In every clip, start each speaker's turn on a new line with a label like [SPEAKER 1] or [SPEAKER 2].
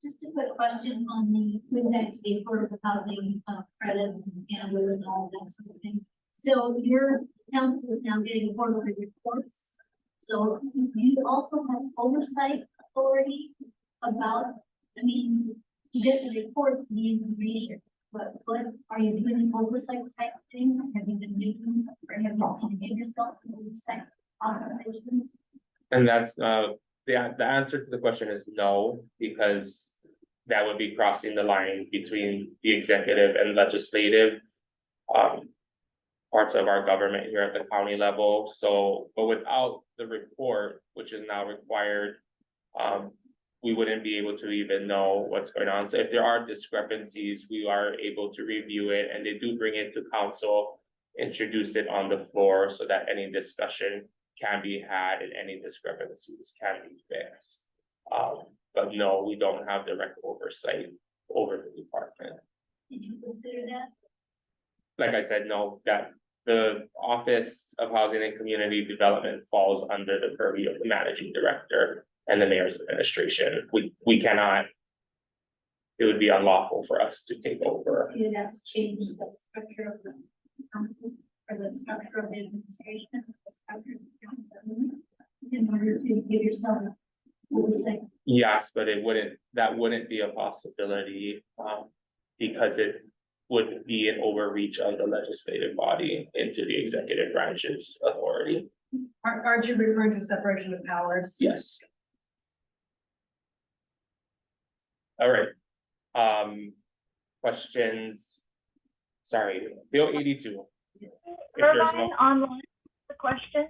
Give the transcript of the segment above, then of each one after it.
[SPEAKER 1] Just a quick question on the moving back to the affordable housing credit and all that sort of thing. So your council is now getting quarterly reports. So you also have oversight authority about, I mean, you get the reports, the information, but what are you doing oversight type thing? Have you been doing, or have you given yourself an oversight authorization?
[SPEAKER 2] And that's the answer to the question is no, because that would be crossing the line between the executive and legislative parts of our government here at the county level. So, but without the report, which is now required, we wouldn't be able to even know what's going on. So if there are discrepancies, we are able to review it, and they do bring it to council, introduce it on the floor so that any discussion can be had and any discrepancies can be fixed. But no, we don't have direct oversight over the department.
[SPEAKER 1] Did you consider that?
[SPEAKER 2] Like I said, no, that the Office of Housing and Community Development falls under the purview of the managing director and the mayor's administration. We cannot, it would be unlawful for us to take over.
[SPEAKER 1] So you'd have to change the structure of the council or the structure of the administration, the structure of the council, in order to give yourself oversight.
[SPEAKER 2] Yes, but that wouldn't be a possibility, because it would be an overreach of the legislative body into the executive branch's authority.
[SPEAKER 3] Aren't you referring to separation of powers?
[SPEAKER 2] Yes. All right. Questions? Sorry, Bill 82.
[SPEAKER 4] Irvine, online, the question.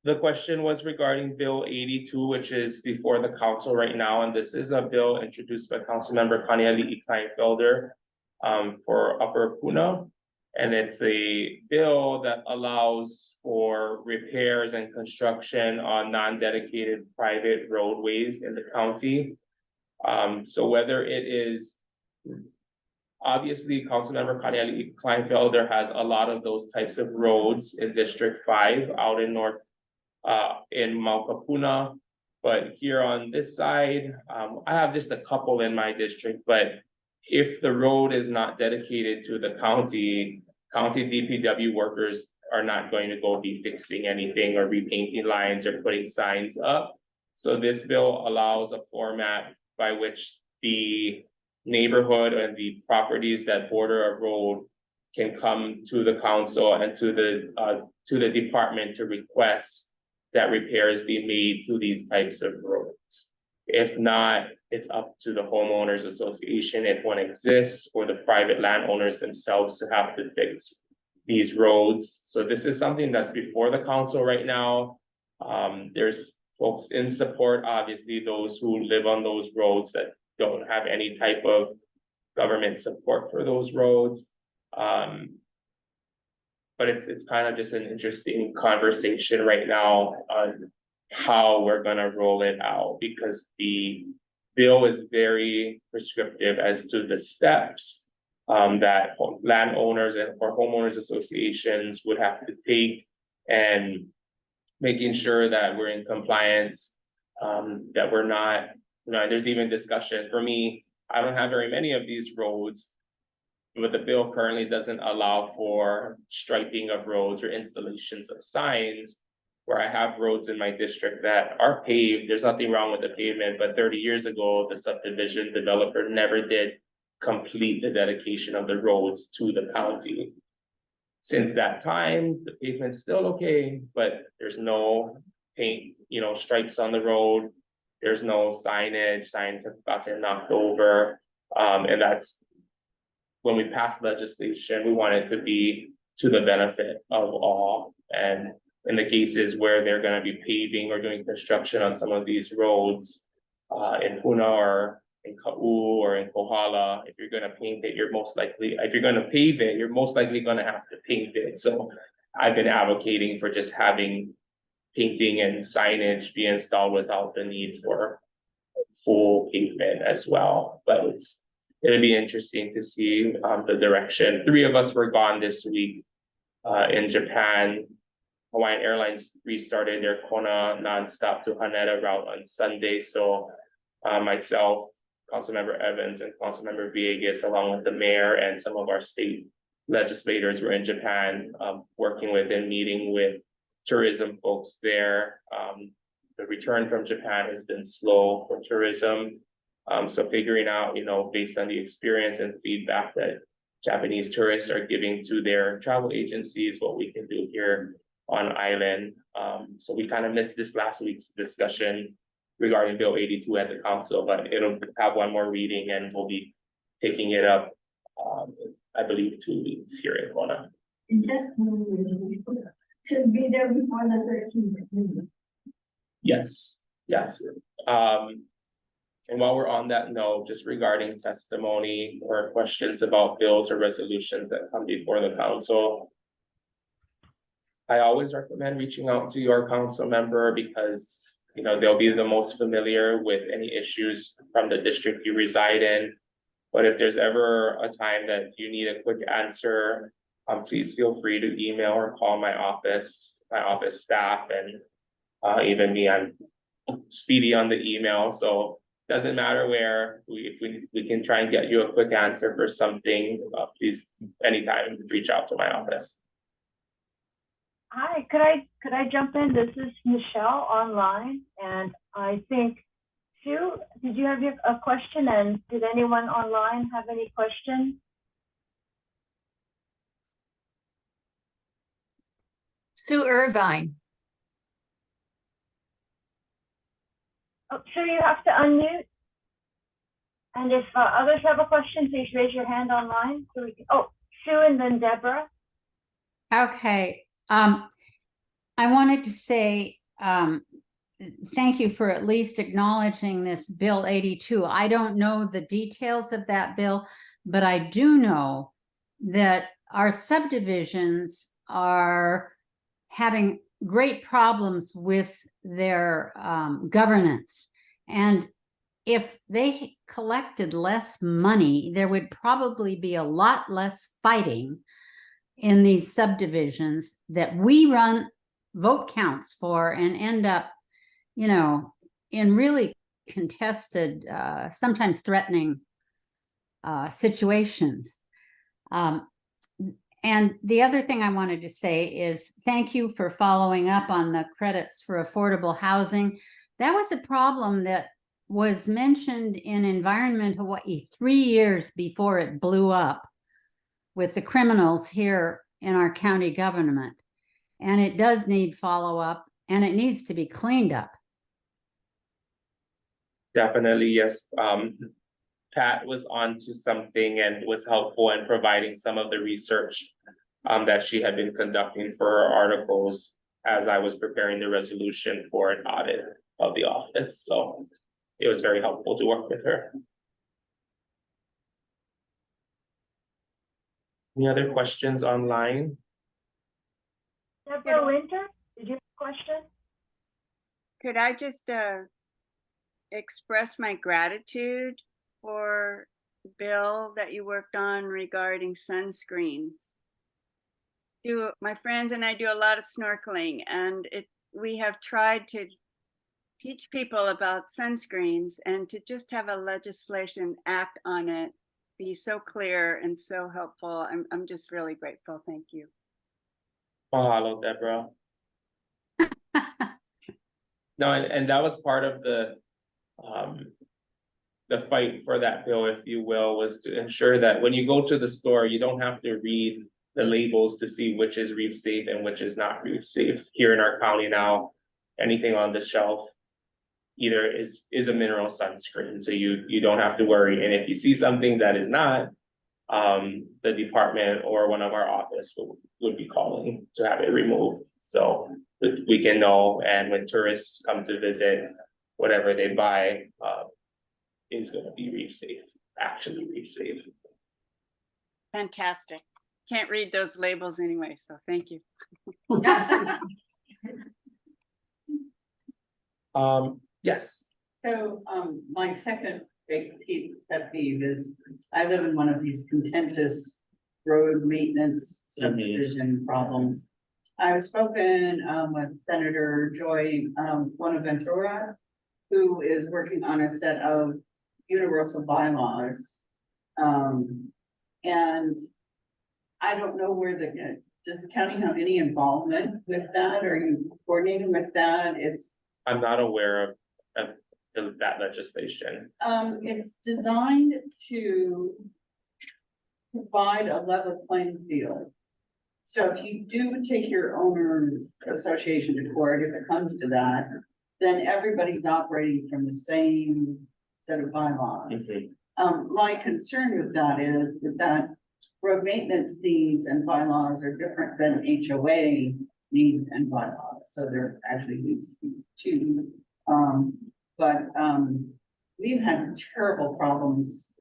[SPEAKER 2] The question was regarding Bill 82, which is before the council right now, and this is a bill introduced by Councilmember Hawaiʻi Kleinfelder for Upper Puna. And it's a bill that allows for repairs and construction on non-dedicated private roadways in the county. So whether it is, obviously Councilmember Hawaiʻi Kleinfelder has a lot of those types of roads in District 5 out in in Maukapuna, but here on this side, I have just a couple in my district, but if the road is not dedicated to the county DPW workers are not going to go be fixing anything or repainting lines or putting signs up. So this bill allows a format by which the neighborhood and the properties that border a road can come to the council and to the department to request that repairs be made to these types of roads. If not, it's up to the homeowners association, if one exists, or the private landowners themselves to have to fix these roads. So this is something that's before the council right now. There's folks in support, obviously those who live on those roads that don't have any type of government support for those roads. But it's kind of just an interesting conversation right now on how we're gonna roll it out, because the bill is very prescriptive as to the steps that landowners or homeowners associations would have to take, and making sure that we're in compliance, that we're not, there's even discussion for me. I don't have very many of these roads, but the bill currently doesn't allow for striping of roads or installations of signs, where I have roads in my district that are paved. There's nothing wrong with the pavement, but 30 years ago, the subdivision developer never did complete the dedication of the roads to the county. Since that time, the pavement's still okay, but there's no paint, stripes on the road. There's no signage, signs have gotten knocked over. And that's, when we pass legislation, we want it to be to the benefit of all. And in the cases where they're going to be paving or doing construction on some of these roads, in Puna or in Ka'u or in Kohala, if you're going to paint it, if you're going to pave it, you're most likely going to have to paint it. So I've been advocating for just having painting and signage be installed without the need for full pavement as well. But it'll be interesting to see the direction. 3 of us were gone this week in Japan. Hawaiian Airlines restarted their Kona nonstop to Haneda route on Sunday. So myself, Councilmember Evans and Councilmember Villegas, along with the mayor and some of our state legislators were in Japan, working with and meeting with tourism folks there. The return from Japan has been slow for tourism. So figuring out, based on the experience and feedback that Japanese tourists are giving to their travel agencies, what we can do here on island. So we kind of missed this last week's discussion regarding Bill 82 at the council, but it'll have one more reading and we'll be taking it up, I believe 2 weeks here in Kona.
[SPEAKER 1] And testimony should be there before the 13th.
[SPEAKER 2] Yes, yes. And while we're on that note, just regarding testimony or questions about bills or resolutions that come before the council, I always recommend reaching out to your council member because, they'll be the most familiar with any issues from the district you reside in. But if there's ever a time that you need a quick answer, please feel free to email or call my office staff, and even me, I'm speedy on the email. So doesn't matter where, if we can try and get you a quick answer for something, please anytime reach out to my office.
[SPEAKER 4] Hi, could I jump in? This is Michelle online, and I think Sue, did you have a question? And did anyone online have any questions?
[SPEAKER 5] Sue Irvine.
[SPEAKER 4] Oh, Sue, you have to unmute. And if others have a question, please raise your hand online so we can. Oh, Sue and then Deborah.
[SPEAKER 5] Okay. I wanted to say thank you for at least acknowledging this Bill 82. I don't know the details of that bill, but I do know that our subdivisions are having great problems with their governance. And if they collected less money, there would probably be a lot less fighting in these subdivisions that we run vote counts for and end up, in really contested, sometimes threatening situations. And the other thing I wanted to say is thank you for following up on the credits for affordable housing. That was a problem that was mentioned in Environment Hawaii 3 years before it blew up with the criminals here in our county government. And it does need follow-up and it needs to be cleaned up.
[SPEAKER 2] Definitely, yes. Pat was onto something and was helpful in providing some of the research that she had been conducting for her articles as I was preparing the resolution for an audit of the office. So it was very helpful to work with her. Any other questions online?
[SPEAKER 4] Deborah Winter, did you have a question?
[SPEAKER 6] Could I just express my gratitude for the bill that you worked on regarding sunscreens? My friends and I do a lot of snorkeling, and we have tried to teach people about sunscreens, and to just have a legislation act on it be so clear and so helpful. I'm just really grateful. Thank you.
[SPEAKER 2] Mahalo, Deborah. No, and that was part of the fight for that bill, if you will, was to ensure that when you go to the store, you don't have to read the labels to see which is reef safe and which is not reef safe. Here in our county now, anything on the shelf either is a mineral sunscreen, so you don't have to worry. And if you see something that is not, the department or one of our office would be calling to have it removed, so we can know. And when tourists come to visit, whatever they buy is going to be reef safe, actually reef safe.
[SPEAKER 6] Fantastic. Can't read those labels anyway, so thank you.
[SPEAKER 2] Yes.
[SPEAKER 7] So my second big pet peeve is I live in one of these contentious road maintenance subdivision problems. I've spoken with Senator Joy Buenaventura who is working on a set of universal bylaws. And I don't know where does the county have any involvement with that? Are you coordinating with that?
[SPEAKER 2] I'm not aware of that legislation.
[SPEAKER 7] It's designed to provide a level playing field. So if you do take your owner association to court, if it comes to that, then everybody's operating from the same set of bylaws. My concern with that is that road maintenance needs and bylaws are different than HOA needs and bylaws. So there actually needs to be two. We've had terrible problems,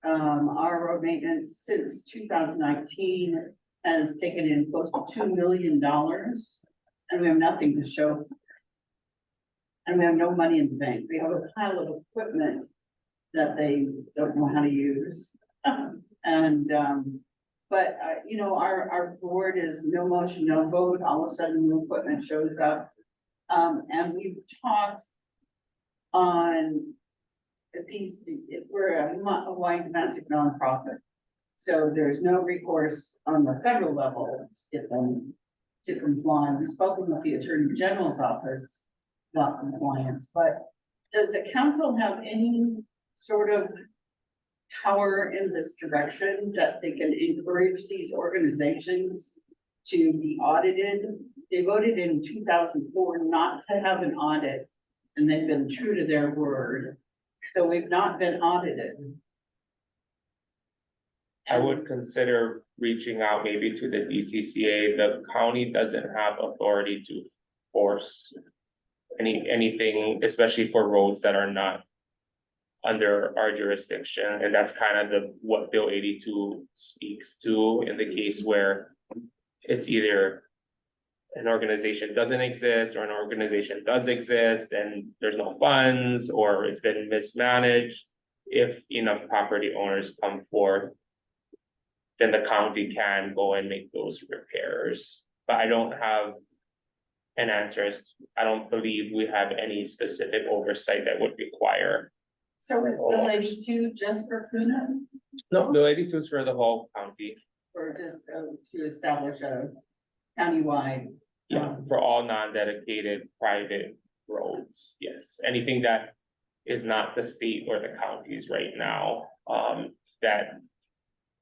[SPEAKER 7] our road maintenance since 2019 has taken in close to $2 million and we have nothing to show. And we have no money in the bank. We have a pile of equipment that they don't know how to use. Our board is no motion, no vote. All of a sudden, new equipment shows up. And we've talked on we're a Hawaiian domestic nonprofit. So there's no recourse on the federal level to get them to comply. We've spoken with the Attorney General's office about compliance, but does the council have any sort of power in this direction that they can encourage these organizations to be audited? They voted in 2004 not to have an audit, and they've been true to their word. So we've not been audited.
[SPEAKER 2] I would consider reaching out maybe to the DCCA. The county doesn't have authority to force anything, especially for roads that are not under our jurisdiction. And that's kind of what Bill 82 speaks to in the case where it's either an organization doesn't exist or an organization does exist and there's no funds or it's been mismanaged. If enough property owners come forth, then the county can go and make those repairs. But I don't have an answer. I don't believe we have any specific oversight that would require.
[SPEAKER 7] So is Bill 82 just for Puna?
[SPEAKER 2] No, Bill 82 is for the whole county.
[SPEAKER 7] Or just to establish a countywide?
[SPEAKER 2] Yeah, for all non-dedicated private roads, yes. Anything that is not the state or the counties right now, that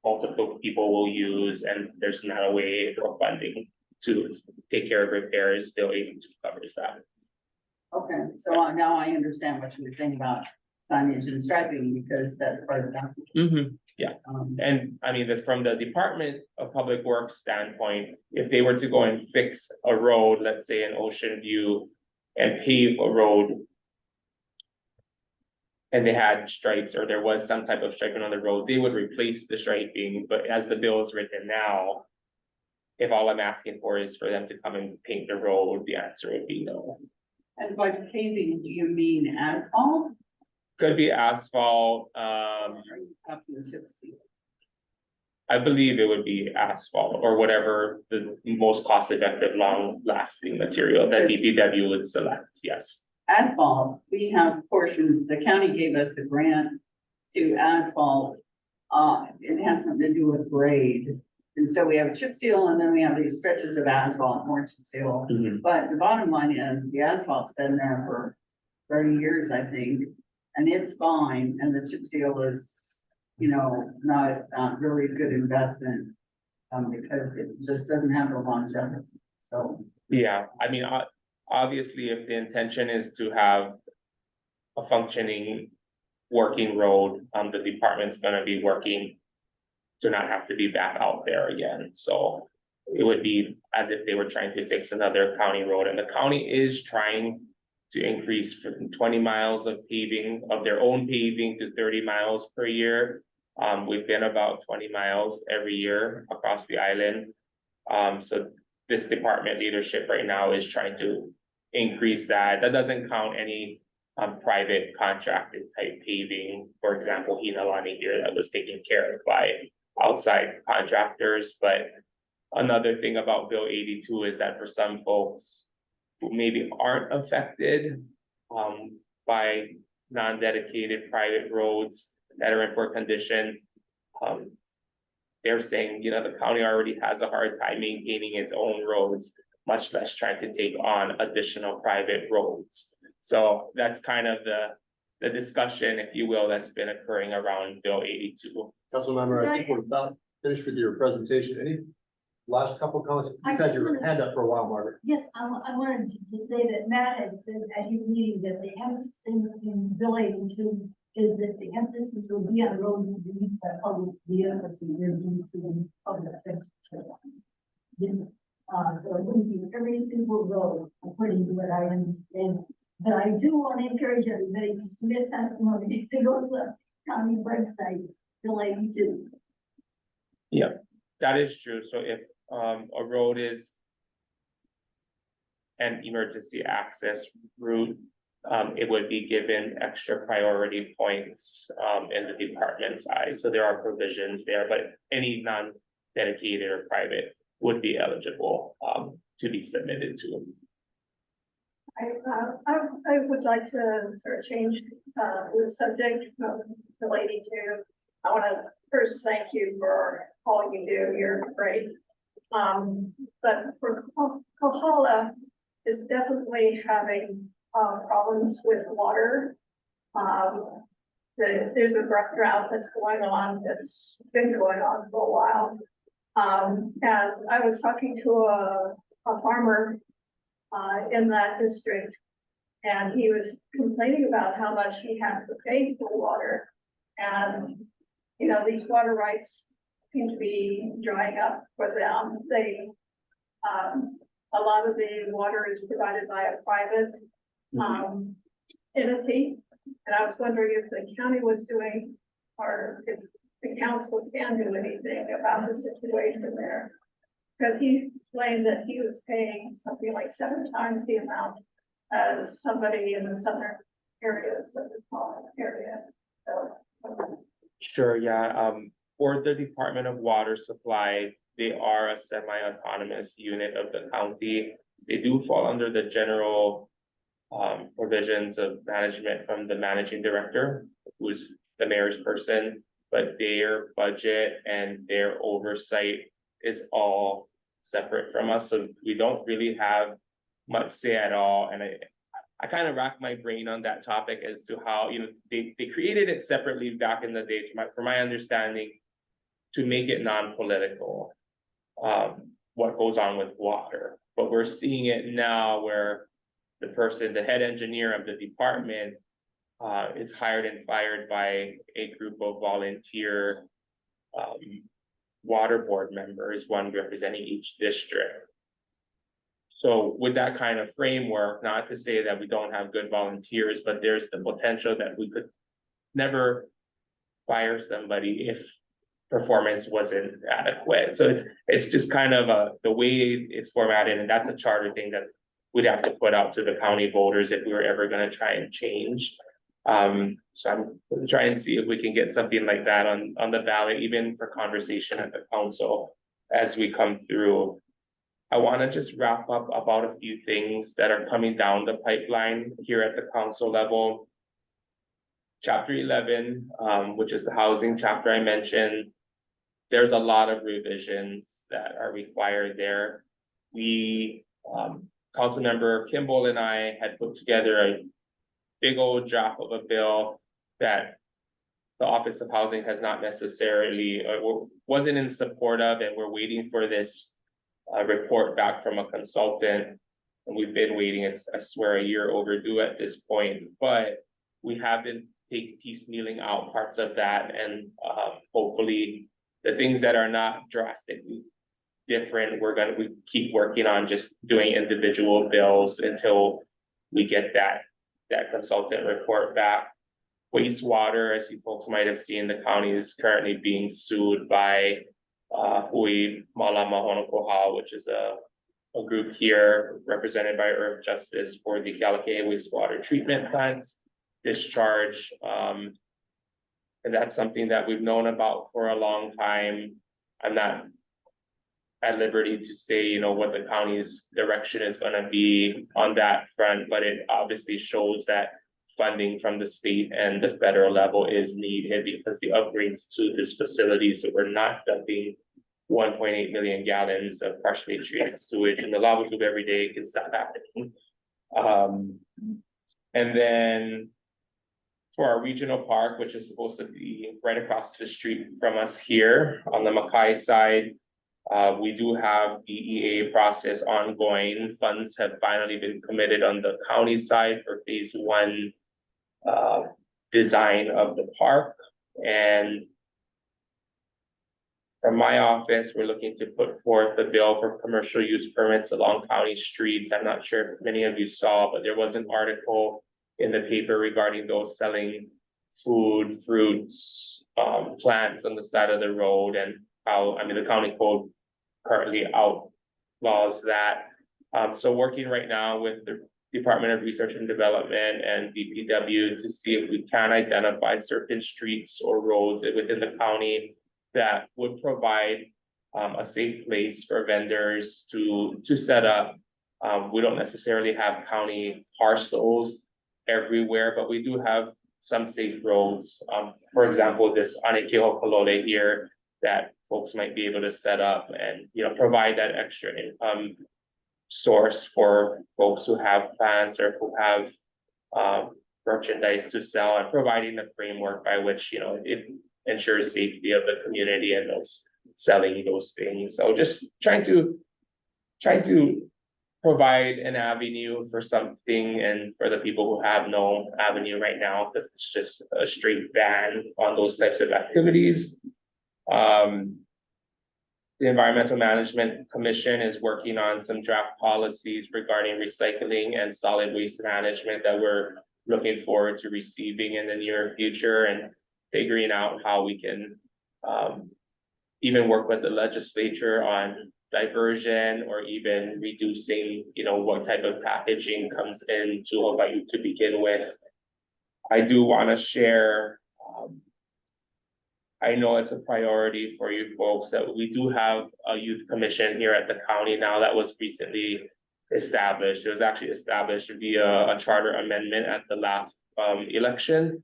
[SPEAKER 2] multiple people will use and there's not a way or funding to take care of repairs, Bill 82 covers that.
[SPEAKER 7] Okay, so now I understand what you were saying about signage and striping because that's part of that.
[SPEAKER 2] Yeah, and I mean that from the Department of Public Works standpoint, if they were to go and fix a road, let's say in Ocean View, and pave a road, and they had stripes or there was some type of striping on the road, they would replace the striping. But as the bill is written now, if all I'm asking for is for them to come and paint the road, the answer would be no.
[SPEAKER 7] And by paving, do you mean asphalt?
[SPEAKER 2] Could be asphalt,
[SPEAKER 7] Or up to the chip seal?
[SPEAKER 2] I believe it would be asphalt or whatever the most cost-effective, long-lasting material that
[SPEAKER 7] Yes.
[SPEAKER 2] DPW would select, yes.
[SPEAKER 7] Asphalt, we have portions, the county gave us a grant to asphalt. It has something to do with grade. And so we have a chip seal and then we have these stretches of asphalt, more chip seal. But the bottom line is the asphalt's been there for 30 years, I think. And it's fine, and the chip seal is, not really a good investment. Because it just doesn't have the longevity, so.
[SPEAKER 2] Yeah, I mean, obviously, if the intention is to have a functioning working road, the department's gonna be working to not have to be back out there again. So it would be as if they were trying to fix another county road, and the county is trying to increase from 20 miles of paving, of their own paving, to 30 miles per year. We've been about 20 miles every year across the island. So this department leadership right now is trying to increase that. That doesn't count any private contracted type paving, for example, Hinalani here that was taken care of by outside contractors. But another thing about Bill 82 is that for some folks who maybe aren't affected by non-dedicated private roads that are in poor condition. They're saying, you know, the county already has a hard time maintaining its own roads, much less trying to take on additional private roads. So that's kind of the discussion, if you will, that's been occurring around Bill 82.
[SPEAKER 8] Councilmember, I think we're about finished with your presentation. Any last couple of comments? You've had your hand up for a while, Margaret.
[SPEAKER 9] Yes, I wanted to say that Matt had said at his meeting that the emphasis in Bill 82 is that the emphasis will be on roads and used by public vehicles and emergency and public transportation. So it wouldn't be every single road, according to what I understand. But I do want to encourage everybody to submit testimony if they go to the county website, Bill 82.
[SPEAKER 2] Yeah, that is true. So if a road is an emergency access route, it would be given extra priority points in the department's eyes. So there are provisions there, but any non-dedicated or private would be eligible to be submitted to.
[SPEAKER 10] I would like to sort of change the subject relating to. I want to first thank you for all you do. You're great. But for Kohala is definitely having problems with water. There's a drought that's going on, that's been going on for a while. And I was talking to a farmer in that district, and he was complaining about how much he has to pay for water. And, you know, these water rights seem to be drying up for them. They, a lot of the water is provided by a private entity. And I was wondering if the county was doing, or if the council can do anything about the situation there. Because he explained that he was paying something like 7 times the amount as somebody in the southern areas of the small area. So,
[SPEAKER 2] Sure, yeah. For the Department of Water Supply, they are a semi-autonomous unit of the county. They do fall under the general provisions of management from the managing director, who's the mayor's person, but their budget and their oversight is all separate from us. So we don't really have much say at all. And I kind of racked my brain on that topic as to how, you know, they created it separately back in the day, from my understanding, to make it non-political, what goes on with water. But we're seeing it now where the person, the head engineer of the department, is hired and fired by a group of volunteer water board members, one representing each district. So with that kind of framework, not to say that we don't have good volunteers, but there's the potential that we could never fire somebody if performance wasn't adequate. So it's just kind of the way it's formatted, and that's a charter thing that we'd have to put out to the county voters if we were ever going to try and change. So I'm trying to see if we can get something like that on the ballot, even for conversation at the council as we come through. I want to just wrap up about a few things that are coming down the pipeline here at the council level. Chapter 11, which is the housing chapter I mentioned, there's a lot of revisions that are required there. We, Councilmember Kimball and I had put together a big old draft of a bill that the Office of Housing has not necessarily, wasn't in support of, and we're waiting for this report back from a consultant. And we've been waiting, it's, I swear, a year overdue at this point, but we have been piecemealing out parts of that, and hopefully the things that are not drastically different, we keep working on just doing individual bills until we get that consultant report back. Wastewater, as you folks might have seen, the county is currently being sued by Hui Malama Honokoha, which is a group here represented by Earth Justice for the Kalakaua wastewater treatment plants discharge. And that's something that we've known about for a long time. I'm not at liberty to say, you know, what the county's direction is gonna be on that front, but it obviously shows that funding from the state and the federal level is needed because the upgrades to this facility, so we're not dumping 1.8 million gallons of partially treated sewage in the lava tube every day, can stop happening. And then for our regional park, which is supposed to be right across the street from us here on the Makai side, we do have DEA process ongoing. Funds have finally been committed on the county side for phase 1 design of the park. And from my office, we're looking to put forth a bill for commercial use permits along county streets. I'm not sure if many of you saw, but there was an article in the paper regarding those selling food, fruits, plants on the side of the road, and how, I mean, the county code currently outlaws that. So working right now with the Department of Research and Development and DPW to see if we can identify certain streets or roads within the county that would provide a safe place for vendors to set up. We don't necessarily have county parcels everywhere, but we do have some safe roads. For example, this Anekeho Kalole here that folks might be able to set up and, you know, provide that extra income source for folks who have plants or who have merchandise to sell, and providing the framework by which, you know, it ensures safety of the community and those selling those things. So just trying to provide an avenue for something, and for the people who have no avenue right now, because it's just a straight ban on those types of activities. The Environmental Management Commission is working on some draft policies regarding recycling and solid waste management that we're looking forward to receiving in the near future, and figuring out how we can even work with the legislature on diversion, or even reducing, you know, what type of packaging comes into Hawaii to begin with. I do want to share, I know it's a priority for you folks, that we do have a youth commission here at the county now that was recently established. It was actually established via a charter amendment at the last election.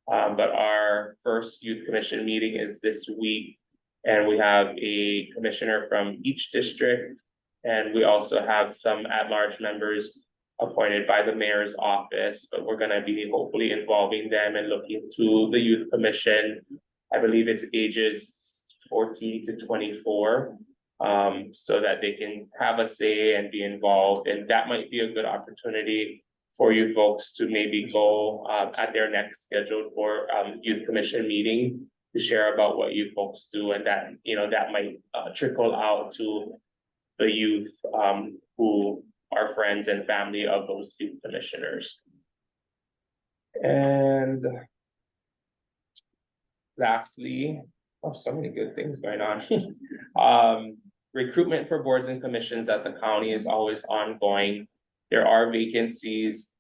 [SPEAKER 2] But our first youth commission meeting is this week, and we have a commissioner from each district, and we also have some at-large members appointed by the mayor's office, but we're gonna be hopefully involving them and looking to the youth commission. I believe it's ages 14 to 24, so that they can have a say and be involved, and that might be a good opportunity for you folks to maybe go at their next scheduled for youth commission meeting to share about what you folks do, and that, you know, that might trickle out to the youth who are friends and family of those youth commissioners. And lastly, oh, so many good things going on. Recruitment for boards and commissions at the county is always ongoing. There are vacancies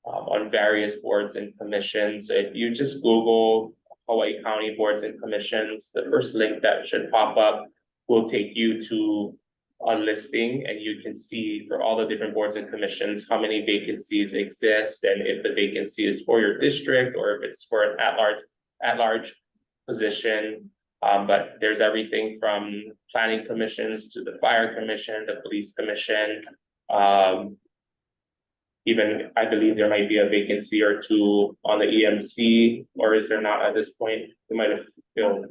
[SPEAKER 2] on various boards and commissions. So if you just Google Hawaiʻi County Boards and Commissions, the first link that should pop up will take you to a listing, and you can see for all the different boards and commissions how many vacancies exist, and if the vacancy is for your district or if it's for an at-large position. But there's everything from planning commissions to the fire commission, the police commission. Even I believe there might be a vacancy or two on the EMC, or is there not at this point? We might have filled.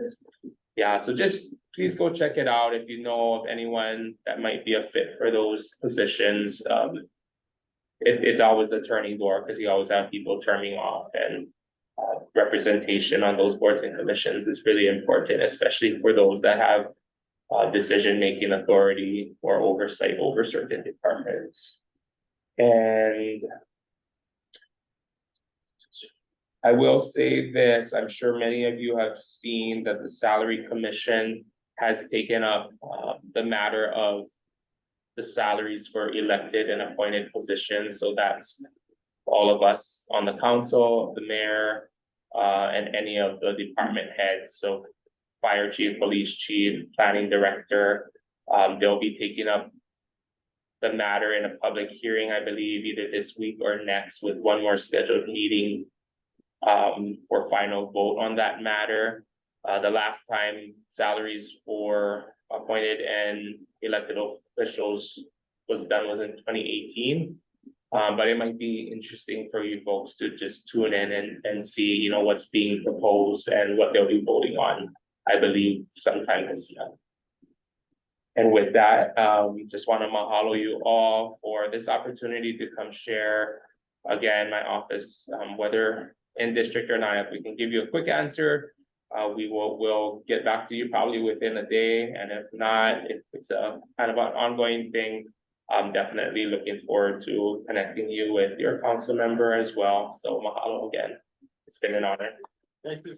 [SPEAKER 2] Yeah, so just please go check it out if you know of anyone that might be a fit for those positions. It's always a turning door because you always have people turning off, and representation on those boards and commissions is really important, especially for those that have decision-making authority or oversight over certain departments. And I will say this, I'm sure many of you have seen that the Salary Commission has taken up the matter of the salaries for elected and appointed positions. So that's all of us on the council, the mayor, and any of the department heads. So fire chief, police chief, planning director, They'll be taking up the matter in a public hearing, I believe, either this week or next, with one more scheduled meeting for final vote on that matter. The last time salaries for appointed and elected officials was done was in 2018. But it might be interesting for you folks to just tune in and see, you know, what's being proposed and what they'll be voting on, I believe, sometime this year. And with that, just want to mahalo you all for this opportunity to come share. Again, my office, whether in district or not, if we can give you a quick answer, we'll get back to you probably within a day. And if not, if it's a kind of an ongoing thing, I'm definitely looking forward to connecting you with your council member as well. So mahalo again. It's been an honor.
[SPEAKER 8] Thank you.